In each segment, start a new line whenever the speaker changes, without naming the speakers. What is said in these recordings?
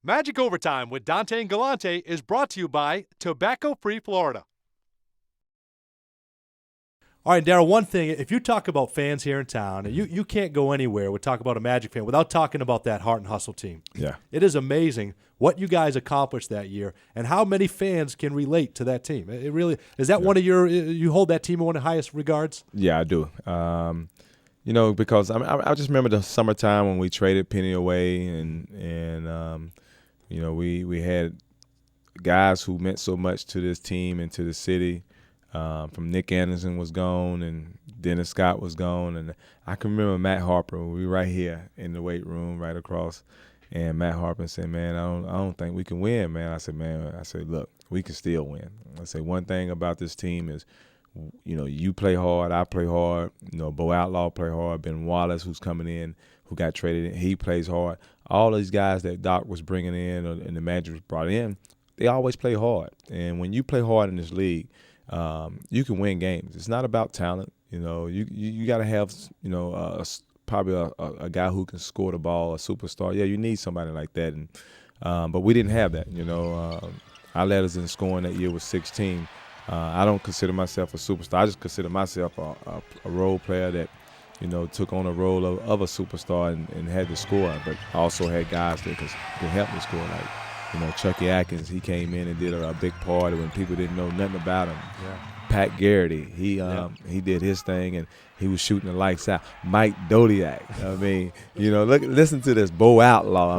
Magic Overtime with Dante and Galante is brought to you by Tobacco Free Florida. All right, Daryl, one thing, if you talk about fans here in town, you can't go anywhere with talk about a Magic fan without talking about that Heart and Hustle team.
Yeah.
It is amazing what you guys accomplished that year and how many fans can relate to that team. It really – is that one of your – you hold that team in one of the highest regards?
Yeah, I do. Because I just remember the summertime when we traded Penny away and we had guys who meant so much to this team and to the city. From Nick Anderson was gone and Dennis Scott was gone. And I can remember Matt Harper. We were right here in the weight room right across. And Matt Harper said, man, I don't think we can win, man. I said, look, we can still win. I said, one thing about this team is, you play hard, I play hard. Bo Outlaw play hard. Ben Wallace, who's coming in, who got traded in, he plays hard. All these guys that Doc was bringing in and the Magic was brought in, they always play hard. And when you play hard in this league, you can win games. It's not about talent. You got to have, probably a guy who can score the ball, a superstar. Yeah, you need somebody like that. And but we didn't have that. Our leaders in scoring that year was 16. I don't consider myself a superstar. I just consider myself a role player that, took on a role of a superstar and had to score, but also had guys that could help me score. Like, Chucky Atkins, he came in and did a big part when people didn't know nothing about him.
Yeah.
Pat Garrity, he did his thing and he was shooting the lights out. Mike Dodiak, listen to this. Bo Outlaw,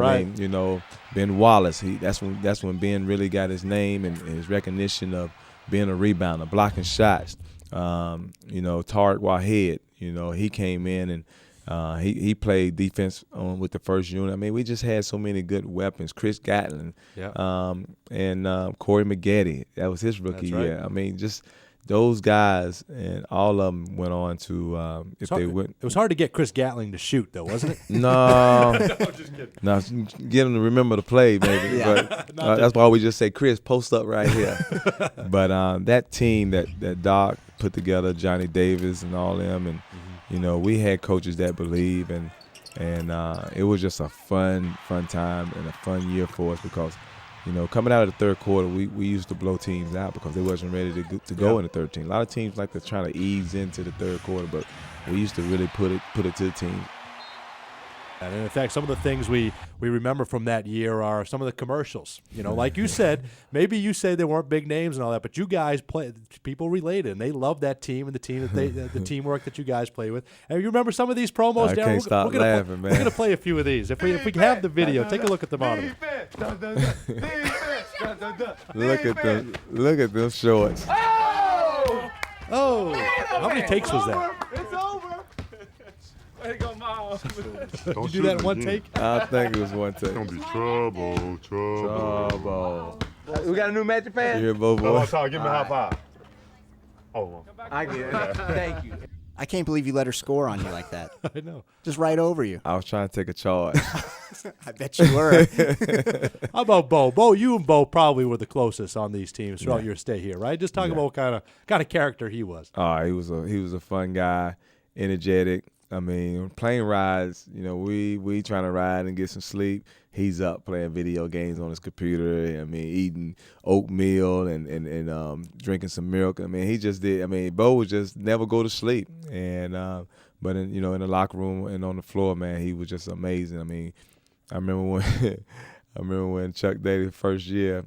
Ben Wallace. That's when Ben really got his name and his recognition of being a rebounder, blocking shots. Tariq Waheed, he came in and he played defense with the first unit. I mean, we just had so many good weapons. Chris Gatlin, and Corey Maggette. That was his rookie year. I mean, just those guys, and all of them went on to
It was hard to get Chris Gatling to shoot, though, wasn't it?
No,
No, just kidding.
no, get him to remember to play, maybe. But that's why we just say, Chris, post up right here. But that team that Doc put together, Johnny Davis and all them, and we had coaches that believe, and it was just a fun time and a fun year for us because, coming out of the third quarter, we used to blow teams out because they wasn't ready to go in the third team. A lot of teams like to try to ease into the third quarter, but we used to really put it to the team.
And in fact, some of the things we remember from that year are some of the commercials. Like you said, maybe you say there weren't big names and all that, but you guys people related, and they loved that team and the team that the teamwork that you guys play with. And you remember some of these promos,
I
Darryl?
can't stop laughing, man.
We're gonna play a few of these. If we have the video, take a look at the monitor.
Look at them shorts.
Oh, how many takes was that?
It's over. Way to go, Mom.
Did you do that in one take?
I think it was one take.
It's gonna be trouble.
Trouble.
We got a new Magic fan?
You hear both
Oh,
boys?
Tom, give me a high five. Oh,
I get it. Thank you.
I can't believe you let her score on you like that.
I know.
Just right over you.
I was trying to take a charge.
I bet you were.
How about Bo? Bo, you and Bo probably were the closest on these teams throughout your stay here, right? Just talk about what kind of character he was.
He was a fun guy, energetic. I mean, plane rides, we trying to ride and get some sleep. He's up playing video games on his computer. I mean, eating oatmeal and drinking some milk. I mean, he just did. I mean, Bo would just never go to sleep. And but in the locker room and on the floor, man, he was just amazing. I mean, I remember when Chuck Daly first year,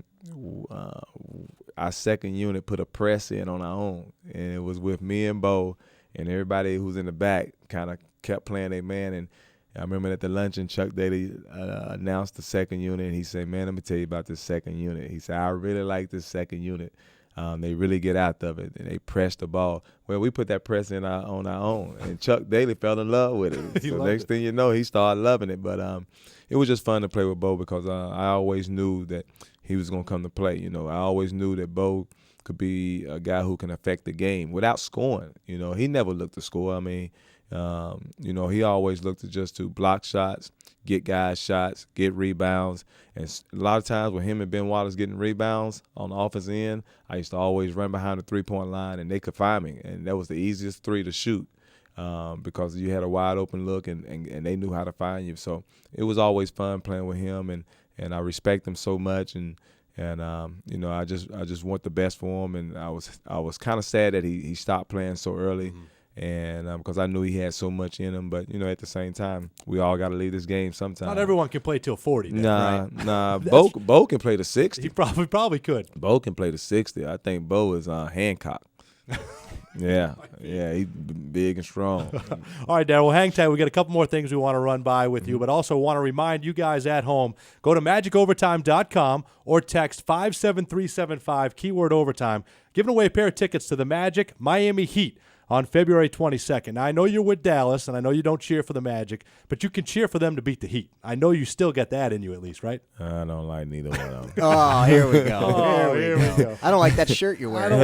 our second unit put a press in on our own, and it was with me and Bo. And everybody who's in the back kind of kept playing their man. And I remember at the luncheon, Chuck Daly announced the second unit. And he said, man, let me tell you about this second unit. He said, I really like this second unit. They really get out of it, and they press the ball. Well, we put that press in on our own. And Chuck Daly fell in love with it. So next thing you know, he started loving it. But it was just fun to play with Bo because I always knew that he was going to come to play. I always knew that Bo could be a guy who can affect the game without scoring. He never looked to score. I mean, he always looked to block shots, get guys shots, get rebounds. And a lot of times with him and Ben Wallace getting rebounds on the offensive end, I used to always run behind the three-point line, and they could find me. And that was the easiest three to shoot because you had a wide open look, and they knew how to find you. So it was always fun playing with him. And and I respect him so much, and you know, I just want the best for him, and I was kind of sad that he stopped playing so early. And because I knew he had so much in him, but you know, at the same time, we all got to leave this game sometime.
Not everyone can play till 40. Then, right?
Nah. Bo can play the 60.
He probably could.
Bo can play the 60. I think Bo is Hancock. Yeah, he's big and strong.
All right, Darryl, well, hang tight. We got a couple more things we want to run by with you, but also want to remind you guys at home, go to magicovertime.com or text 57375, keyword overtime, giving away a pair of tickets to the Magic Miami Heat on February 22nd. Now, I know you're with Dallas, and I know you don't cheer for the Magic, but you can cheer for them to beat the Heat. I know you still get that in you at least, right?
I don't like neither one of them.
Oh, here we go.
Oh, here we go.
I don't like that shirt you're wearing.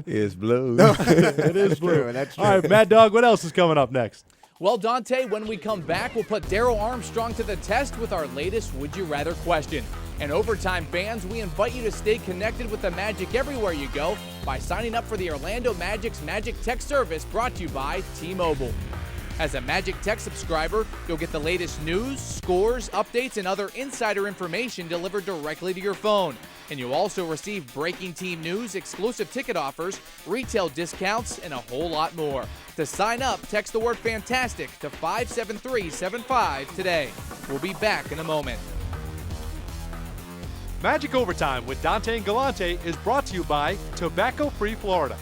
It's blue.
It is blue.
That's true.
All right, Mad Dog, what else is coming up next?
Well, Dante, when we come back, we'll put Darryl Armstrong to the test with our latest Would You Rather question. And Overtime fans, we invite you to stay connected with the Magic everywhere you go by signing up for the Orlando Magic's Magic Tech service brought to you by T-Mobile. As a Magic Tech subscriber, you'll get the latest news, scores, updates, and other insider information delivered directly to your phone. And you'll also receive breaking team news, exclusive ticket offers, retail discounts, and a whole lot more. To sign up, text the word FANTASTIC to 57375 today. We'll be back in a moment.
Magic Overtime with Dante and Galante is brought to you by Tobacco Free Florida.